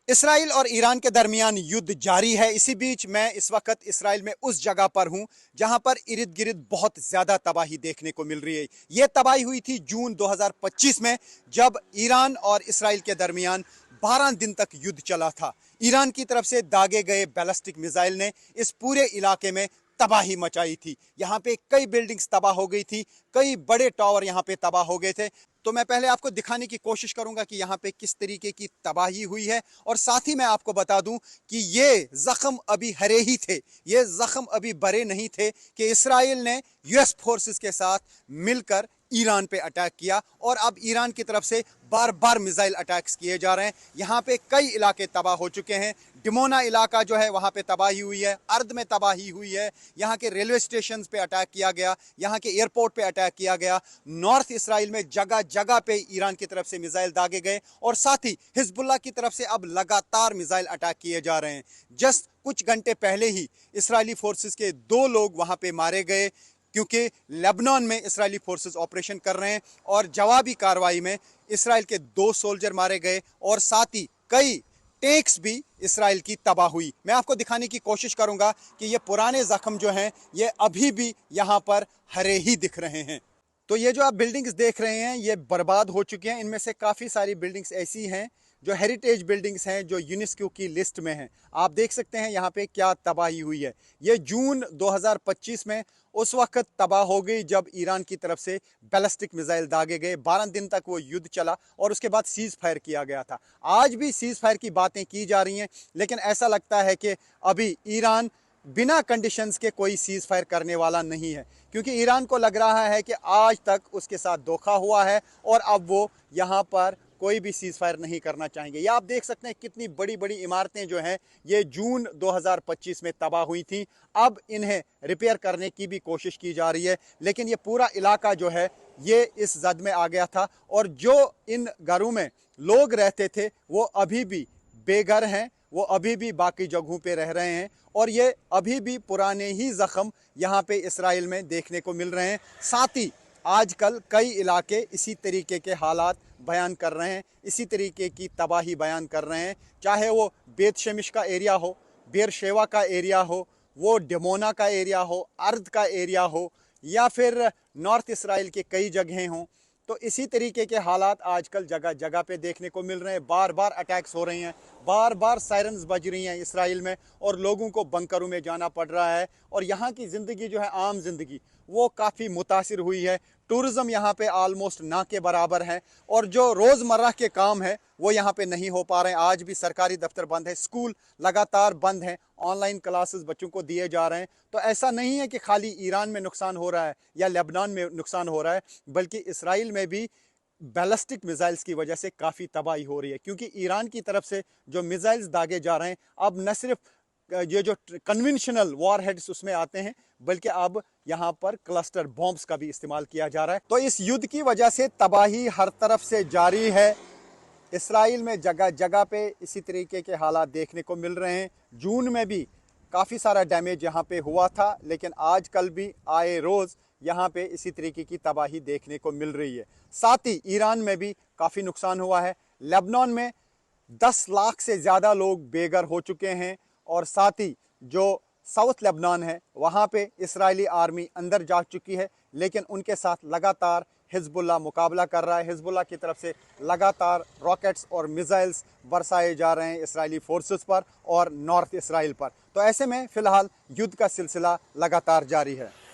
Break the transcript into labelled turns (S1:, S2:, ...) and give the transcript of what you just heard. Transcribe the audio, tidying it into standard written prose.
S1: Israel और Iran के दरमियान युद्ध जारी है। इसी बीच मैं इस वक्त इसराइल में उस जगह पर हूं जहां पर इर्द गिर्द बहुत ज्यादा तबाही देखने को मिल रही है। यह तबाही हुई थी जून 2025 में, जब ईरान और इसराइल के दरमियान 12 दिन तक युद्ध चला था। ईरान की तरफ से दागे गए बैलिस्टिक मिसाइल ने इस पूरे इलाके में तबाही मचाई थी। यहाँ पे कई बिल्डिंग्स तबाह हो गई थी, कई बड़े टावर यहाँ पे तबाह हो गए थे। तो मैं पहले आपको दिखाने की कोशिश करूंगा कि यहाँ पे किस तरीके की तबाही हुई है, और साथ ही मैं आपको बता दूं कि ये जख्म अभी हरे ही थे, ये जख्म अभी बरे नहीं थे कि इसराइल ने यूएस फोर्सेस के साथ मिलकर ईरान पे अटैक किया, और अब ईरान की तरफ से बार बार मिसाइल अटैक्स किए जा रहे हैं। यहाँ पे कई इलाके तबाह हो चुके हैं। डिमोना इलाका जो है वहाँ पे तबाही हुई है, अर्द में तबाही हुई है, यहाँ के रेलवे स्टेशन पे अटैक किया गया, यहाँ के एयरपोर्ट पे अटैक किया गया। नॉर्थ इसराइल में जगह जगह पे ईरान की तरफ से मिसाइल दागे गए, और साथ ही हिजबुल्लाह की तरफ से अब लगातार मिसाइल अटैक किए जा रहे हैं। जस्ट कुछ घंटे पहले ही इसराइली फोर्सेस के 2 लोग वहाँ पे मारे गए, क्योंकि लेबनान में इसराइली फोर्सेस ऑपरेशन कर रहे हैं, और जवाबी कार्रवाई में इसराइल के 2 सोल्जर मारे गए, और साथ ही कई टैंक्स भी इसराइल की तबाह हुई। मैं आपको दिखाने की कोशिश करूंगा कि ये पुराने जख्म जो हैं ये अभी भी यहाँ पर हरे ही दिख रहे हैं। तो ये जो आप बिल्डिंग्स देख रहे हैं ये बर्बाद हो चुकी हैं। इनमें से काफ़ी सारी बिल्डिंग्स ऐसी हैं जो हेरिटेज बिल्डिंग्स हैं, जो यूनेस्को की लिस्ट में हैं। आप देख सकते हैं यहाँ पे क्या तबाही हुई है। ये जून 2025 में उस वक्त तबाह हो गई जब ईरान की तरफ से बैलिस्टिक मिसाइल दागे गए। 12 दिन तक वो युद्ध चला, और उसके बाद सीज फायर किया गया था। आज भी सीज फायर की बातें की जा रही हैं, लेकिन ऐसा लगता है कि अभी ईरान बिना कंडीशंस के कोई सीज फायर करने वाला नहीं है, क्योंकि ईरान को लग रहा है कि आज तक उसके साथ धोखा हुआ है, और अब वो यहाँ पर कोई भी सीज फायर नहीं करना चाहेंगे। या आप देख सकते हैं कितनी बड़ी बड़ी इमारतें जो हैं ये जून 2025 में तबाह हुई थी। अब इन्हें रिपेयर करने की भी कोशिश की जा रही है, लेकिन ये पूरा इलाका जो है ये इस जद में आ गया था, और जो इन घरों में लोग रहते थे वो अभी भी बेघर हैं, वो अभी भी बाकी जगहों पे रह रहे हैं, और ये अभी भी पुराने ही जख्म यहाँ पे इसराइल में देखने को मिल रहे हैं। साथ ही आजकल कई इलाके इसी तरीके के हालात बयान कर रहे हैं, इसी तरीके की तबाही बयान कर रहे हैं, चाहे वो बेत शमिश का एरिया हो, बेरशेवा का एरिया हो, वो डिमोना का एरिया हो, अर्द का एरिया हो, या फिर नॉर्थ इसराइल के कई जगहें हों। तो इसी तरीके के हालात आजकल जगह जगह पे देखने को मिल रहे हैं। बार बार अटैक्स हो रही हैं, बार बार सायरन्स बज रही हैं इसराइल में, और लोगों को बंकरों में जाना पड़ रहा है, और यहाँ की ज़िंदगी जो है, आम जिंदगी, वो काफ़ी मुतासिर हुई है। टूरिज़्म यहाँ पे आलमोस्ट ना के बराबर है, और जो रोज़मर्रा के काम है वो यहाँ पे नहीं हो पा रहे हैं। आज भी सरकारी दफ्तर बंद है, स्कूल लगातार बंद हैं, ऑनलाइन क्लासेस बच्चों को दिए जा रहे हैं। तो ऐसा नहीं है कि खाली ईरान में नुकसान हो रहा है या लेबनान में नुकसान हो रहा है, बल्कि इसराइल में भी बैलिस्टिक मिसाइल्स की वजह से काफ़ी तबाही हो रही है, क्योंकि ईरान की तरफ से जो मिसाइल्स दागे जा रहे हैं अब न सिर्फ ये जो कन्वेंशनल वॉर हेड्स उसमें आते हैं, बल्कि अब यहाँ पर क्लस्टर बॉम्ब्स का भी इस्तेमाल किया जा रहा है। तो इस युद्ध की वजह से तबाही हर तरफ से जारी है। इसराइल में जगह जगह पे इसी तरीके के हालात देखने को मिल रहे हैं। जून में भी काफ़ी सारा डैमेज यहाँ पे हुआ था, लेकिन आजकल भी आए रोज़ यहाँ पे इसी तरीके की तबाही देखने को मिल रही है। साथ ही ईरान में भी काफ़ी नुकसान हुआ है। लेबनान में 10 लाख से ज़्यादा लोग बेघर हो चुके हैं, और साथ ही जो साउथ लेबनान है वहाँ पे इसराइली आर्मी अंदर जा चुकी है, लेकिन उनके साथ लगातार हिजबुल्लाह मुकाबला कर रहा है। हिजबुल्लाह की तरफ से लगातार रॉकेट्स और मिसाइल्स बरसाए जा रहे हैं इसराइली फोर्सेस पर और नॉर्थ इसराइल पर। तो ऐसे में फ़िलहाल युद्ध का सिलसिला लगातार जारी है।